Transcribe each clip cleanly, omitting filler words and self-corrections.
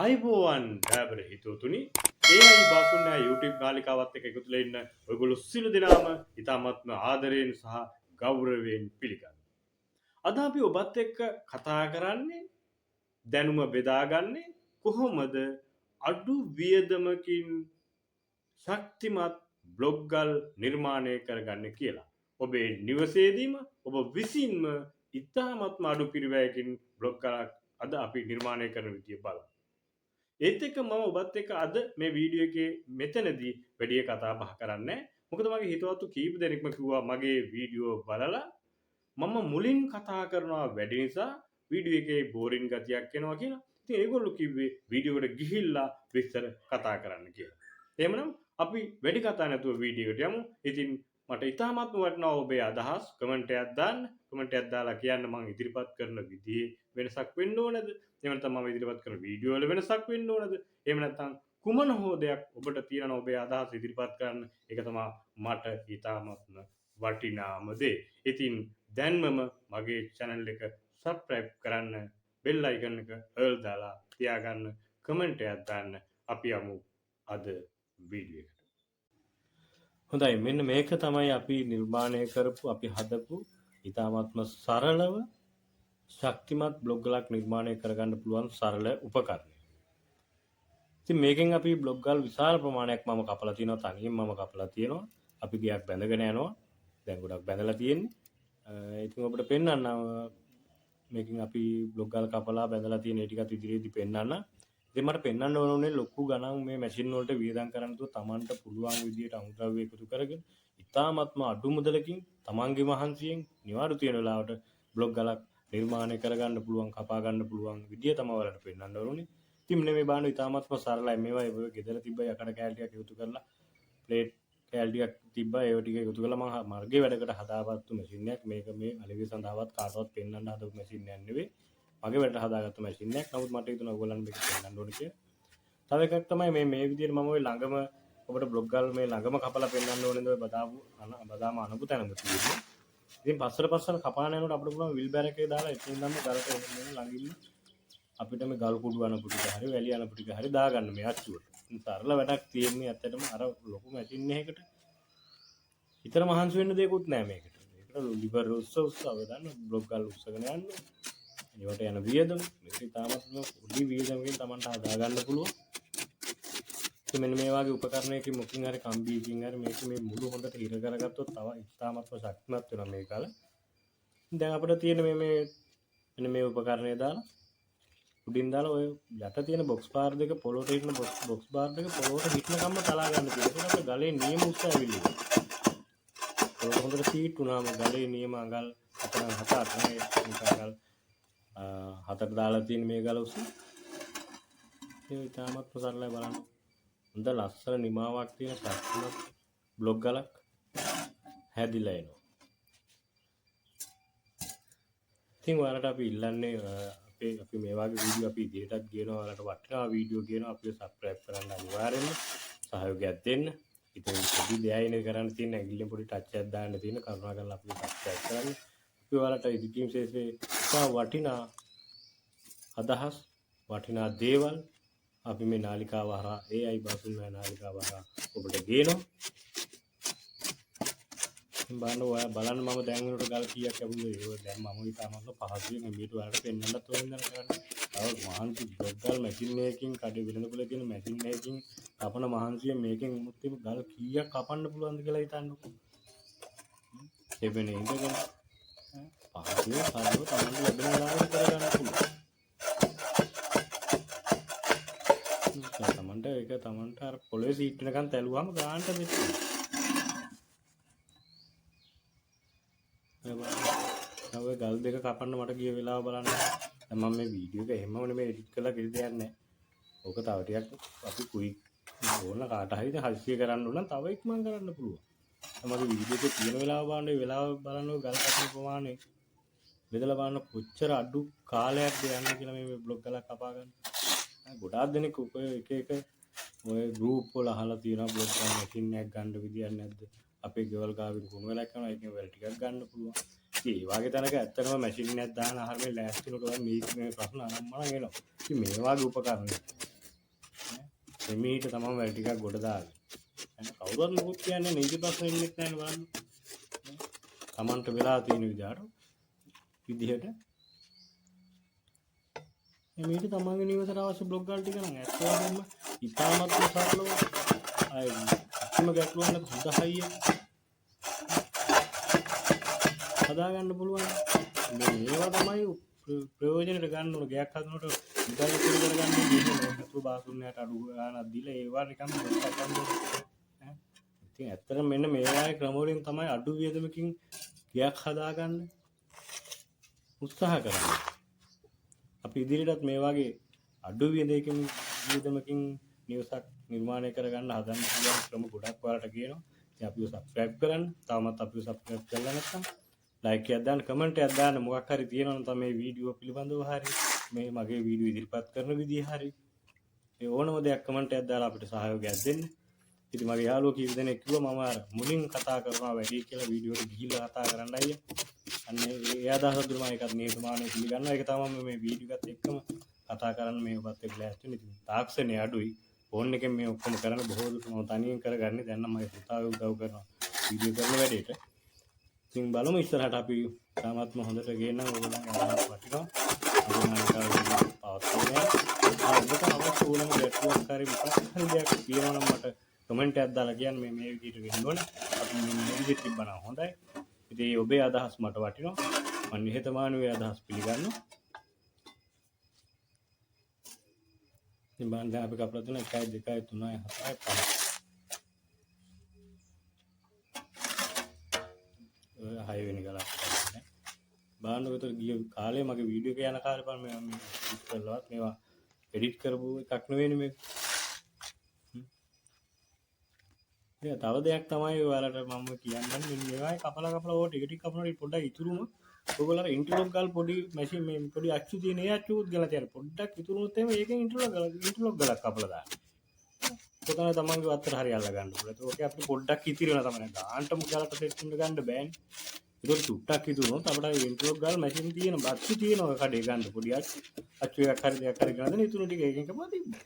අයිබෝවන් දෑබර හිතවතුනි AI බාසුන්නෑ YouTube නාලිකාවත් එක්ක එකතු වෙලා ඉන්න ඔයගොල්ලෝ සියලු දෙනාම ඉතාමත්ම ආදරයෙන් සහ ගෞරවයෙන් පිළිගන්නවා. අද අපි ඔබත් එක්ක කතා කරන්නේ දැනුම බෙදාගන්නේ කොහොමද අඩු වියදමකින් ශක්තිමත් බ්ලොග් ගල් නිර්මාණය කරගන්න කියලා. ඔබේ නිවසේදීම ඔබ විසින්ම ඉතාමත්ම අඩු පිරිවැයකින් බ්ලොග් ගලක් අද අපි නිර්මාණය කරන විදිය බලමු. ඒත් එක්ක මම ඔබත් එක්ක අද මේ වීඩියෝ එකේ මෙතනදී වැඩි කතා බහ කරන්නේ. මොකද මගේ හිතවත්තු කීප දෙනෙක්ම කිව්වා මගේ වීඩියෝ බලලා මම මුලින් කතා කරනවා වැඩි නිසා වීඩියෝ එකේ බෝරින් ගතියක් එනවා කියලා. ඉතින් ඒගොල්ලෝ කිව්වේ වීඩියෝ එකට ගිහිල්ලා විස්තර කතා කරන්න කියලා. එහෙමනම් අපි වැඩි කතා නැතුව වීඩියෝ එකට යමු. ඉතින් මට ඉතාමත්ම වටිනවා ඔබේ අදහස් කමෙන්ට් එකක් දාන්න. කමෙන්ට් එකක් දාලා කියන්න මම ඉදිරිපත් කරන විදිහේ වෙනසක් වෙන්න ඕනද? එහෙම නැත්නම් මම ඉදිරිපත් කරන වීඩියෝ වල වෙනසක් වෙන්න ඕනද? එහෙම නැත්නම් කුමන හෝ දෙයක් ඔබට තියෙන ඔබේ අදහස් ඉදිරිපත් කරන්න. ඒක තමයි මට ඉතාමත්ම වටිනාම දේ. ඉතින් දැන්මම මගේ channel එක subscribe කරන්න, bell icon එක all දාලා තියාගන්න, කමෙන්ට් එකක් දාන්න. අපි යමු අද වීඩියෝ එකට. හොඳයි මෙන්න මේක තමයි අපි නිර්මාණය කරපු අපි හදපු ඉතාමත්ම සරලව ශක්තිමත් බ්ලොග් ගලක් නිර්මාණය කරගන්න පුළුවන් සරල උපකරණය. ඉතින් මේකෙන් අපි බ්ලොග් ගල් විශාල ප්‍රමාණයක් මම කපලා තියෙනවා තනියෙන් මම කපලා තියෙනවා. අපි ගියක් බැඳගෙන යනවා. දැන් ගොඩක් බැඳලා තියෙන්නේ. ඉතින් ඔබට පෙන්වන්න මේකෙන් අපි බ්ලොග් ගල් කපලා බැඳලා තියෙන ඒ ටිකත් ඉදිරියේදී පෙන්වන්න. ඉතින් මට පෙන්වන්න ඕනේ ලොකු ගණන් මේ මැෂින් වලට වියදම් කරන්න තු තමන්ට පුළුවන් විදියට අමුද්‍රව්‍ය එකතු කරගෙන ඉතාමත්ම අඩු මුදලකින් තමන්ගේ මහන්සියෙන් නිවාඩු තියෙන වෙලාවට බ්ලොග් ගලක් නිර්මාණය කරගන්න පුළුවන් කපා ගන්න පුළුවන් විදිය තමයි ඔයාලට පෙන්වන්න ඕනේ. ඉතින් මේ බාණ්ඩ ඉතාමත්ම සරලයි. මේවා ඔය ගෙදර තිබ්බ යකඩ කෑලි ටිකක් එකතු කරලා ප්ලේට් කෑලි ටිකක් තිබ්බා ඒව ටික එකතු කරලා මම මර්ගේ වැඩකට හදාගත්තු මැෂින් එකක්. මේක මේ අලිගේ සඳහාවත් කාටවත් පෙන්වන්න හදපු මැෂින් එකක් නෙවෙයි. මගේ වැඩට හදාගත්තු මැෂින් එකක්. නමුත් මට හිතුණා ඔයගොල්ලන්ට මේක පෙන්වන්න ඕනේ කියලා. තව එකක් තමයි මේ විදියට මම ওই ළඟම ඔබට බ්ලොග් ගල් මේ ළඟම කපලා පෙන්වන්න ඕනේද ඔය බදාම අනපු තැනම තියෙන්නේ. ඉතින් පස්සට කපාන යනකොට අපිට පුළුවන් විල් බෑර් එකේ දාලා එතනින් නම් ගලට එන්න ළඟින්ම අපිට මේ ගල් කුඩු අනපු ටික හරි වැලි අනපු ටික හරි දාගන්න මේ අච්චුවට. ඉතින් සරල වැඩක් තියෙන්නේ ඇත්තටම අර ලොකු මැෂින් එකකට. විතර මහන්සි වෙන්න දෙයක්වත් නැහැ මේකට. ඒකට ලිවර් උස්ස අවදාන බ්ලොග් ගල් උස්සගෙන යන්න. ඒවට යන වියදම මේක තාමත්ම පොඩි වියදමකින් Tamanට හදා ගන්න පුළුවන්. ඉතින් මෙන්න මේ වගේ උපකරණයකින් මොකින් හරි කම්බියකින් හරි මේක මේ මුළු හොඳට හිර කරගත්තොත් තව ඉතාමත්ම ශක්තිමත් වෙනවා මේ කාලේ. දැන් අපිට තියෙන මෙන්න මේ උපකරණය දාලා උඩින් දාලා ඔය යට තියෙන බොක්ස් බාර් දෙක පොළොට හිටන බොක්ස් බාර් දෙක පොළොට හිටනකම්ම තලා ගන්න තියෙනවා. ඒක ගලේ නියම උස්ස ඇවිල්ලා. පොළොට හොඳට සීට් වුණාම ගලේ නියම අඟල් 7-8 අඟල් හතට දාලා තියෙන මේ ගල උස. ඒක ඉතාමත් සරලයි බලන්න. හොඳ ලස්සන නිමාවක් තියෙන ශක්තිමත් බ්ලොග් ගලක් හැදිලා එනවා. ඉතින් ඔයාලට අපි ඉල්ලන්නේ අපි මේ වගේ වීඩියෝ අපි ඉදිරියටත් ගේනවා. ඔයාලට වටිනා වීඩියෝ ගේනවා. අපිව සබ්ස්ක්‍රයිබ් කරන්න අනිවාර්යෙන්ම සහයෝගයක් දෙන්න. ඉතින් පොඩි දෙයයිනේ කරන්න තියෙන ඇඟිල්ලෙන් පොඩි ටච් එකක් දාන්න තියෙන කරුණාකරලා අපිව සබ්ස්ක්‍රයිබ් කරන්න. අපි ඔයාලට ඉදිකීම් ශේෂයේ වටිනා අදහස් වටිනා දේවල් අපි මේ නාලිකාව හරහා AI බාසුන් නාලිකාව හරහා ඔබට ගේනවා. බලන්න මම දැන් වෙනකොට ගල් කීයක් ලැබුණේ ඒක දැන් මම හිතාමත් පහසුවෙන් මේකට වලට පෙන්වන්නත් ඕන දර කරන්නේ. තව මහන්සි බ්ලොග් ගල් මැෂින් එකකින් කඩේ වෙනකොට තියෙන මැෂින් එකකින් කපන මහන්සිය මේකෙන් උමුත් ගල් කීයක් කපන්න පුළුවන්ද කියලා හිතන්නකෝ. එබැවින් ඉඳගෙන පහසුවෙන් සාධුව තමයි ලැබෙන වෙලාවට කරගන්න පුළුවන්. තමන්ට අර පොළවේ සීට් වෙනකන් තැලුවාම ගානට මෙච්චර. ඔය ගල් දෙක කපන්න මට ගිය වෙලාව බලන්න. දැන් මම මේ වීඩියෝ එක එහෙමම නෙමෙයි එඩිට් කරලා කිසි දෙයක් නැහැ. ඕක තව ටිකක් අපි කුයික් ඕන කාට හරි හදිස්සිය කරන්න ඕන නම් තව ඉක්මන් කරන්න පුළුවන්. මගේ වීඩියෝ එකේ තියෙන වෙලාව බලන්න ඒ වෙලාව බලනකොට ගල් කපන ප්‍රමාණය බෙදලා බලන්න කොච්චර අඩු කාලයක්ද යන්නේ කියලා මේ බ්ලොග් ගලක් කපා ගන්න. ගොඩාක් දෙනෙක් එක ඔය ගෲප් වල අහලා තියෙනවා බ්ලොග් ගන්න මැෂින් එකක් ගන්න විදියක් නැද්ද? අපේ ගෙවල් ගාවින් කුණු වෙලක් කරනවා ඒකෙන් වෙල ටිකක් ගන්න පුළුවන්. ඒ වගේ තැනක ඇත්තටම මැෂින් එකක් දාන ආහාර මේ ලෑස්තිනකොට මේ ප්‍රශ්න අනම්මනම් එනවා. ඉතින් මේ වගේ උපකරණ එමීට තමයි වැඩ ටිකක් ගොඩ දාන්නේ. කවුරුත් මොකුත් කියන්නේ නීති ප්‍රශ්න ඉන්නෙත් නැහැ බලන්න. Tamanට වෙලා තියෙන විදිහට එමීට තමන්ගේ නිවසට අවශ්‍ය බ්ලොග් වල ටික නම් ඇත්තටම ඉතාමත් සරලව අය කිසිම ගැටලුවක් නැතුව හොඳ හයිය හදාගන්න පුළුවන්. මේවා තමයි ප්‍රයෝජනෙට ගන්න ඕන. ගයක් හදනකොට ඉඳලා ඉතුරු කරගන්න දෙන්නේ නැතුව බාසුන්නයට අඩු ගානක් දීලා ඒවා නිකන් මොකක්ද ඈ. ඉතින් ඇත්තටම මෙන්න මේ වගේ ක්‍රම වලින් තමයි අඩු වියදමකින් ගයක් හදාගන්න උත්සාහ කරන්නේ. අපි ඉදිරියටත් මේ වගේ අඩු වියදමකින් නිවසක් නිර්මාණය කරගන්න හදන්න පුළුවන් ක්‍රම ගොඩක් ඔයාලට කියනවා. ඉතින් අපිව සබ්ස්ක්‍රයිබ් කරන්න. තවමත් අපිව සබ්ස්ක්‍රයිබ් කරලා නැත්නම් ලයික් එකක් දාන්න, කමෙන්ට් එකක් දාන්න. මොකක් හරි තියෙනවා නම් තමයි මේ වීඩියෝ පිළිබඳව හරි මේ මගේ වීඩියෝ ඉදිරිපත් කරන විදිය හරි ඒ ඕනම දෙයක් කමෙන්ට් එකක් දාලා අපිට සහයෝගයක් දෙන්න. ඉතින් මගේ යාළුවෝ කීප දෙනෙක් කිව්වා මම අර මුලින් කතා කරනවා වැඩි කියලා වීඩියෝ එකට ගිහිල්ලා කතා කරන්න අයියා. අන්න ඒ අදහස දුන්නා. ඒකත් නියතමානව පිළිගන්නවා. ඒක තමයි මේ වීඩියෝ එකත් එක්කම කතා කරන්න මේ ඔබත් එක්ක ලෑස්ති වෙන්නේ. ඉතින් තාක්ෂණය අඩුයි. ෆෝන් එකෙන් මේ ඔක්කොම කරන බොහෝ දුරට මම තනියෙන් කරගන්නේ. දැන් නම් මගේ පුතාව උදව් කරනවා වීඩියෝ කරන වැඩේට. ඉතින් බලමු ඉස්සරහට අපි තාමත්ම හොඳට ගේන්නම්. ඕගොල්ලන්ගේ අදහස් වටිනවා. ඔබට අවශ්‍ය ඕනම ගැටලුවක් හරි මොකක් හරි දෙයක් තියෙනවා නම් මට කමෙන්ට් එකක් දාලා කියන්න. මේ විදිහට වෙන්න ඕනේ. අපි මේ විදිහට තිබ්බනම් හොඳයි. ඉතින් ඔබේ අදහස් මට වටිනවා. මම නිහතමානීව අදහස් පිළිගන්නවා. ඉතින් බලන්න දැන් අපි කපලා තුන 1 2 3 4 5 ඔය 6 වෙනි ගලක් කරන්නේ. බලන්න විතර ගිය කාලේ මගේ වීඩියෝ එක යන කාලේ බලන්න මම ඉස්සෙල්ලවත් මේවා එඩිට් කරපු එකක් නෙවෙයි මේක. මේ තව දෙයක් තමයි ඔයාලට මම කියන්නේ මෙන්න මේවායි කපලා ඕ ටික ටික කපනවා පොඩ්ඩක් ඉතුරුම ඔයගොල්ලෝ අර ඉන්ටර්ලොක් ගාල් පොඩි මැෂින් මේ පොඩි අච්චු තියෙන ඒ අච්චුත් ගලලා තියන්න පොඩ්ඩක් ඉතුරුනොත් එහෙම ඒකෙන් ඉන්ටර්ලොක් ගලක් කපලා දාන්න. ඒක තමයි තමන්ගේ වත්තට හරි අල්ල ගන්න පුළුවන්. ඒක අපිට පොඩ්ඩක් ඉතිරි වෙනවා තමයි. ගාන්ටම ගලට සෙට් වෙන්න ගන්න බෑනේ. ඒක චුට්ටක් ඉතුරුනොත් අපිට ඉන්ටර්ලොක් ගාල් මැෂින් තියෙන බක්සි තියෙනවා කඩේ ගන්න පොඩි අච්චු එකක් හරි දෙයක් හරි ගන්න ඉතුරු ටික ඒකෙන් කපලා තිබ්බා.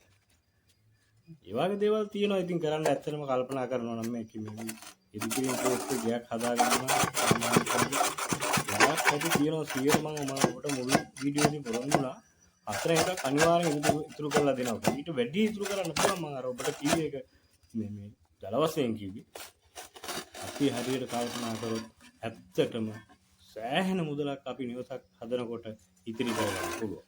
ඒ වගේ දේවල් තියෙනවා. ඉතින් කරන්න ඇත්තටම කල්පනා කරනවා නම් මේක මේ ඉදිරියෙන් පොස්ට් එකක් හදාගන්නවා. ඇති තියෙනවා 100 මම ඔබට මුළු වීඩියෝ එකේ පොරොන්දුනා 4 එකක් අනිවාර්යෙන් ඉතුරු කරලා දෙනවා. ඊට වැඩි ඉතුරු කරන්න පුළුවන්. මම අර ඔබට කිව්වේ ඒක මේ දල වශයෙන් කිව්වේ. අපි හරියට කල්පනා කරොත් ඇත්තටම සෑහෙන මුදලක් අපි නිවසක් හදනකොට ඉතිරි කරගන්න පුළුවන්.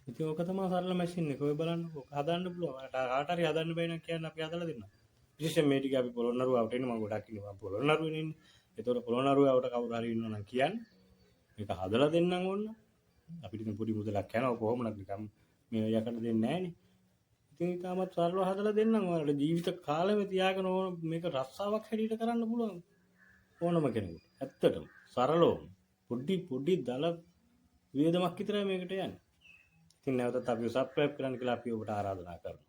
ඉතින් ඔක තමයි සරල මැෂින් එක. ඔය බලන්න ඔක හදන්න පුළුවන්. කාට හරි හදන්න බෑ නම් කියන්න අපි හදලා දෙන්නම්. විශේෂයෙන් මේ ටික අපි පොළොන්නරුවට එන්නේ. මම ගොඩක් ඉන්නවා පොළොන්නරුවේ ඉන්නේ. ඒතකොට පොළොන්නරුවට කවුරු හරි ඉන්නවා නම් කියන්න. මේක හදලා දෙන්නම් ඕන්න. අපිට ඉතින් පොඩි මුදලක් යනවා කොහොමද නිකම් මේ යකට දෙන්නේ නැහනේ. ඉතින් ඊටමත් සරලව හදලා දෙන්නම්. ඔයාලට ජීවිත කාලෙම තියාගෙන ඕන මේක රස්සාවක් හැටියට කරන්න පුළුවන්. ඕනම කෙනෙකුට. ඇත්තටම සරලවම පොඩි දල වියදමක් විතරයි මේකට යන්නේ. ඉතින් නැවතත් අපි සබ්ස්ක්‍රයිබ් කරන්න කියලා අපි ඔබට ආරාධනා කරනවා.